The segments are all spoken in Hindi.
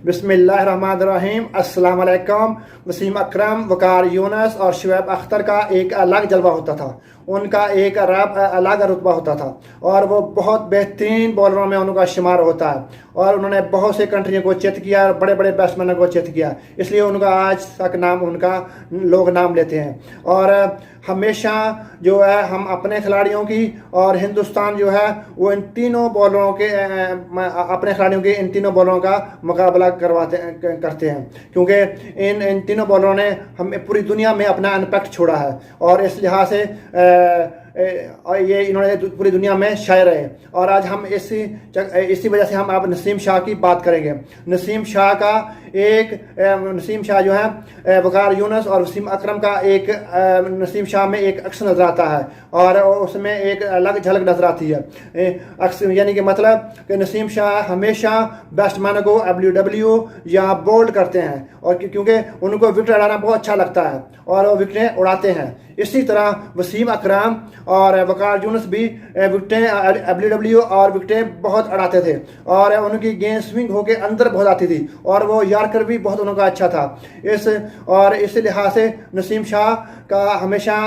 बिस्मिल्लाहिर्रहमानिर्रहीम। अस्सलाम वालेकुम। वसीम अकरम, वकार यूनुस और शुएब अख्तर का एक अलग जलवा होता था। उनका एक अलग रुतबा होता था और वो बहुत बेहतरीन बॉलरों में उनका शुमार होता है और उन्होंने बहुत से कंट्रियों को चित किया और बड़े बड़े बैट्समैनों को चित किया, इसलिए उनका आज तक नाम उनका लोग नाम लेते हैं। और हमेशा जो है हम अपने खिलाड़ियों की और हिंदुस्तान जो है वो इन तीनों बॉलरों के अपने खिलाड़ियों के इन तीनों बॉलरों का मुकाबला करते हैं, क्योंकि इन तीनों बॉलरों ने हमें पूरी दुनिया में अपना इम्पैक्ट छोड़ा है और इस लिहाज से और ये इन्होंने पूरी दुनिया में शाये रहे। और आज हम इसी वजह से हम अब नसीम शाह की बात करेंगे। नसीम शाह जो है वकार यूनुस और वसीम अकरम का एक नसीम शाह में एक अक्स नजर आता है और उसमें एक अलग झलक नजर आती है। अक्स यानी कि मतलब कि नसीम शाह हमेशा बैट्समैनों को WW या बोल्ड करते हैं और क्योंकि उनको विकेट उड़ाना बहुत अच्छा लगता है और वो विकेटें उड़ाते हैं। इसी तरह वसीम अकरम और वकार यूनुस भी विकेटें WW और विकेटें बहुत उड़ाते थे और उनकी गेंद स्विंग होकर अंदर बहुत आती थी और वो यार्कर भी बहुत उनका अच्छा था। इस लिहाज से नसीम शाह का हमेशा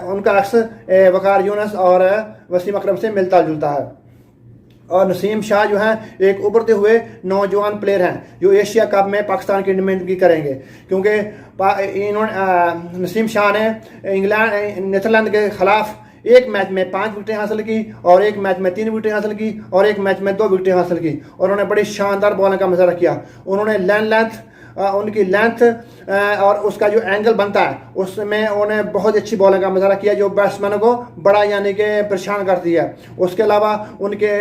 उनका अक्स वकार यूनुस और वसीम अकरम से मिलता जुलता है। और नसीम शाह जो हैं एक उभरते हुए नौजवान प्लेयर हैं जो एशिया कप में पाकिस्तान की नुमाइंदगी करेंगे, क्योंकि इन्होंने नसीम शाह ने नीदरलैंड के खिलाफ एक मैच में 5 विकेटें हासिल की और एक मैच में 3 विकेटें हासिल की और एक मैच में 2 विकेटें हासिल की और उन्होंने बड़ी शानदार बॉलिंग का मुजाहरा किया। उन्होंने उनकी लेंथ और उसका जो एंगल बनता है उसमें उन्हें बहुत अच्छी बॉलिंग का मुजाहरा किया जो बैट्समैनों को बड़ा यानी कि परेशान करती है। उसके अलावा उनके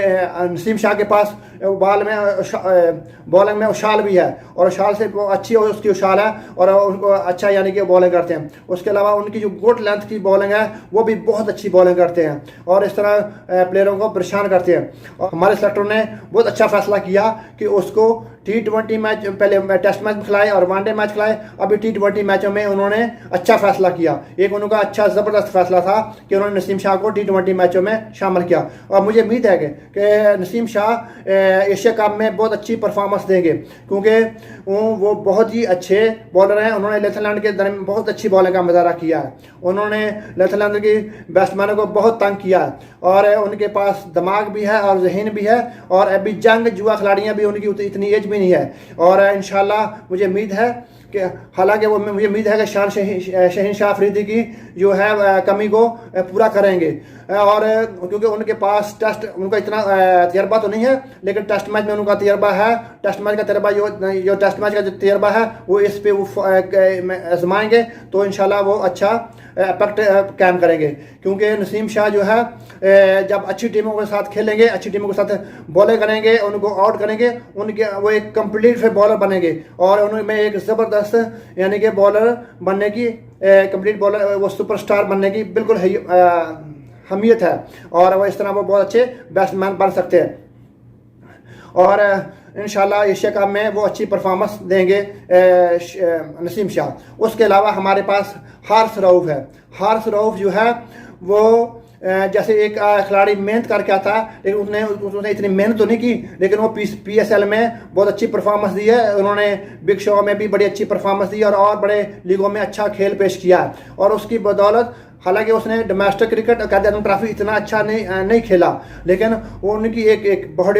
नसीम शाह के पास बॉलिंग में उछाल भी है और उछाल से अच्छी उसकी उछाल है और उनको अच्छा यानी कि बॉलिंग करते हैं। उसके अलावा उनकी जो गुड लेंथ की बॉलिंग है वो भी बहुत अच्छी बॉलिंग करते हैं और इस तरह प्लेयरों को परेशान करते हैं। और हमारे सेलेक्टर ने बहुत अच्छा फैसला किया कि उसको T20 मैच, पहले टेस्ट मैच खिलाए और वनडे मैच खिलाए, अभी T20 मैचों में उन्होंने अच्छा फैसला किया। एक उनका अच्छा ज़बरदस्त फैसला था कि उन्होंने नसीम शाह को T20 मैचों में शामिल किया और मुझे उम्मीद है कि नसीम शाह एशिया कप में बहुत अच्छी परफॉर्मेंस देंगे, क्योंकि वो बहुत ही अच्छे बॉलर हैं। उन्होंने नीदरलैंड के दरमियान बहुत अच्छी बॉलिंग का मुजाहरा किया है। उन्होंने नीदरलैंड की बैट्समैनों को बहुत तंग किया है और उनके पास दिमाग भी है और जहन भी है और अभी जंग जुआ खिलाड़ियाँ भी उनकी इतनी एज भी नहीं है और इंशाल्लाह मुझे उम्मीद है कि हालांकि वो मुझे उम्मीद है कि शहीन शाह अफरीदी की जो है कमी को पूरा करेंगे और क्योंकि उनके पास उनका इतना तजर्बा तो नहीं है, लेकिन टेस्ट मैच में उनका तजर्बा है। टेस्ट मैच का तजर्बा जो टेस्ट मैच का जो तजर्बा है वो इस पे वो आजमाएंगे तो इंशाल्लाह वो अच्छा इम्पैक्ट कायम करेंगे, क्योंकि नसीम शाह जो है जब अच्छी टीमों के साथ खेलेंगे, अच्छी टीमों के साथ बॉलिंग करेंगे, उनको आउट करेंगे, वो एक कंप्लीट फिर बॉलर बनेंगे और उनमें एक ज़बरदस्त यानी कि बॉलर बनने की कंप्लीट बॉलर वो सुपरस्टार बनने की बिल्कुल हमीयत है और वो इस तरह वो बहुत अच्छे बैट्समैन बन सकते हैं और इंशाल्लाह एशिया कप में वो अच्छी परफॉर्मेंस देंगे नसीम शाह। उसके अलावा हमारे पास हारिस रऊफ है। हारिस रऊफ जो है वो जैसे एक खिलाड़ी मेहनत करके आता है, लेकिन उसने इतनी मेहनत तो नहीं की, लेकिन वो PSL में बहुत अच्छी परफॉर्मेंस दी है। उन्होंने बिग शो में भी बड़ी अच्छी परफॉर्मेंस दी और बड़े लीगों में अच्छा खेल पेश किया है और उसकी बदौलत हालांकि उसने डोमेस्टिक क्रिकेट अकादमी ट्रॉफी इतना अच्छा नहीं खेला, लेकिन वो उनकी एक बहुत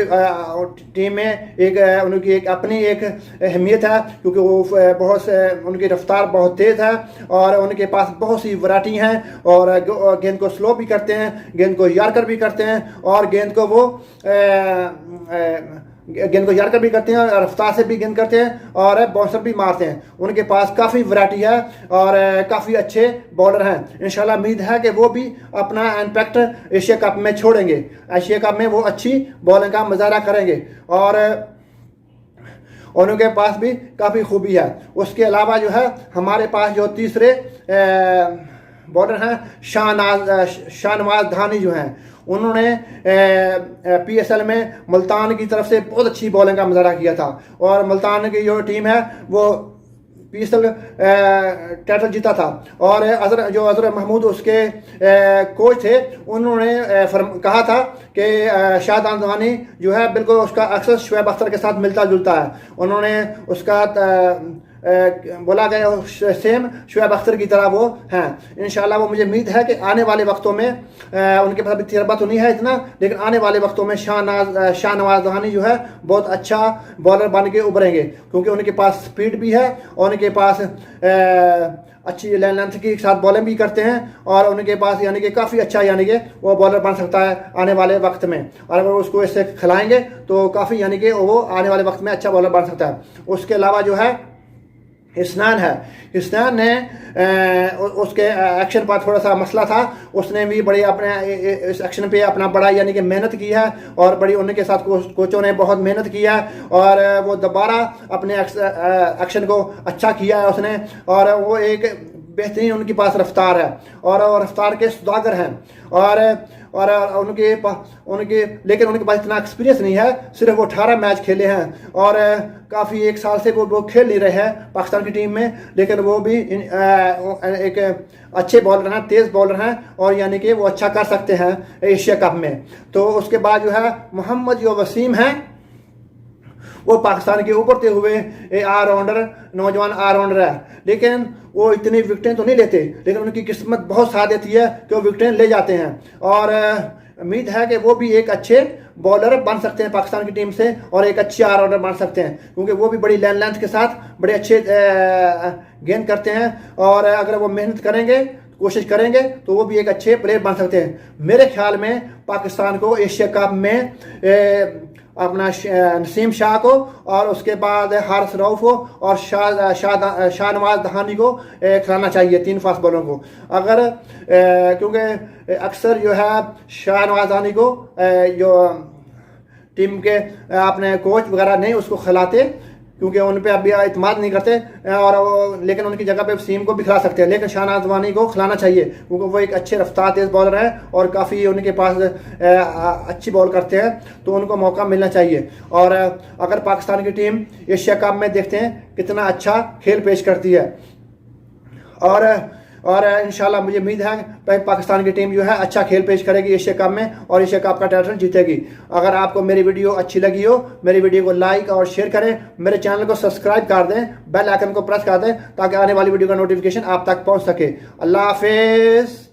टीम में उनकी एक अपनी एक अहमियत है, क्योंकि वो बहुत से उनकी रफ्तार बहुत तेज़ है और उनके पास बहुत सी वैरायटी हैं और गेंद को स्लो भी करते हैं, गेंद को यार्कर भी करते हैं और गेंद को यार्कर भी करते हैं और रफ्तार से भी गेंद करते हैं और बाउंसर भी मारते हैं। उनके पास काफ़ी वैरायटी है और काफ़ी अच्छे बॉलर हैं। इंशाल्लाह उम्मीद है कि वो भी अपना इम्पैक्ट एशिया कप में छोड़ेंगे। एशिया कप में वो अच्छी बॉलिंग का मुजाहरा करेंगे और उनके पास भी काफ़ी खूबी है। उसके अलावा जो है हमारे पास जो तीसरे बॉलर हैं शाहनवाज धानी जो हैं, उन्होंने PSL में मुल्तान की तरफ से बहुत अच्छी बॉलिंग का मुजाहरा किया था और मुल्तान की जो टीम है वो पीसल टाइटल जीता था। और अजहर महमूद उसके कोच थे, उन्होंने कहा था कि शाद अफगानी जो है बिल्कुल उसका अक्सर शुएब अख्तर के साथ मिलता जुलता है। उन्होंने उसका बोला गया सेम शुएब अख्तर की तरह वो हैं। इंशाल्लाह वो मुझे उम्मीद है कि आने वाले वक्तों में उनके पास अभी तजर्बा तो नहीं है इतना, लेकिन आने वाले वक्तों में शाहनवाज दहानी जो है बहुत अच्छा बॉलर बन के उभरेंगे, क्योंकि उनके पास स्पीड भी है और उनके पास अच्छी लेंथ के साथ बॉलिंग भी करते हैं, और उनके पास यानी कि काफ़ी अच्छा यानी कि वो बॉलर बन सकता है आने वाले वक्त में। और अगर उसको इससे खिलाएंगे तो काफ़ी यानी कि वो आने वाले वक्त में अच्छा बॉलर बन सकता है। उसके अलावा जो है हिस्नान है, हिस्नान ने उसके एक्शन पर थोड़ा सा मसला था, उसने भी बड़ी अपने इस एक्शन पे अपना बड़ा यानी कि मेहनत की है, और बड़ी उनके साथ कोचों ने बहुत मेहनत की है, और वो दोबारा अपने एक्शन को अच्छा किया है उसने। और वो एक बेहतरीन उनके पास रफ्तार है, और रफ्तार के सौदागर हैं, और उनके लेकिन उनके पास इतना एक्सपीरियंस नहीं है। सिर्फ वो 18 मैच खेले हैं, और काफ़ी 1 साल से वो खेल नहीं रहे हैं पाकिस्तान की टीम में, लेकिन वो भी एक अच्छे बॉलर हैं, तेज़ बॉलर हैं, और यानी कि वो अच्छा कर सकते हैं एशिया कप में। तो उसके बाद जो है मोहम्मद वसीम हैं, वो पाकिस्तान के उभरते हुए ऑलराउंडर, नौजवान ऑलराउंडर है, लेकिन वो इतनी विकेटें तो नहीं लेते, लेकिन उनकी किस्मत बहुत साथ देती है कि वो विकेटें ले जाते हैं। और उम्मीद है कि वो भी एक अच्छे बॉलर बन सकते हैं पाकिस्तान की टीम से, और एक अच्छे ऑलराउंडर बन सकते हैं, क्योंकि वो भी बड़ी लेंथ के साथ बड़े अच्छे गेंद करते हैं, और अगर वो मेहनत करेंगे, कोशिश करेंगे, तो वो भी एक अच्छे प्लेयर बन सकते हैं। मेरे ख्याल में पाकिस्तान को एशिया कप में अपना नसीम शाह को, और उसके बाद हारिस रऊफ को, और शाहनवाज दहानी को खिलाना चाहिए, 3 फास्ट बॉलरों को। अगर क्योंकि अक्सर जो है शाहनवाज दहानी को जो टीम के अपने कोच वगैरह नहीं उसको खिलाते, क्योंकि उन पे अभी इत्मीनान नहीं करते, और लेकिन उनकी जगह पे वसीम को भी खिला सकते हैं, लेकिन शाहनवाज दहानी को खिलाना चाहिए, क्योंकि वो एक अच्छे रफ्तार तेज़ बॉलर है, और काफ़ी उनके पास अच्छी बॉल करते हैं, तो उनको मौका मिलना चाहिए। और अगर पाकिस्तान की टीम एशिया कप में देखते हैं कितना अच्छा खेल पेश करती है, और इंशाल्लाह मुझे उम्मीद है पाकिस्तान की टीम जो है अच्छा खेल पेश करेगी एशिया कप में, और एशिया कप का टाइटल जीतेगी। अगर आपको मेरी वीडियो अच्छी लगी हो, मेरी वीडियो को लाइक और शेयर करें, मेरे चैनल को सब्सक्राइब कर दें, बेल आइकन को प्रेस कर दें, ताकि आने वाली वीडियो का नोटिफिकेशन आप तक पहुंच सके। अल्लाह हाफिज़।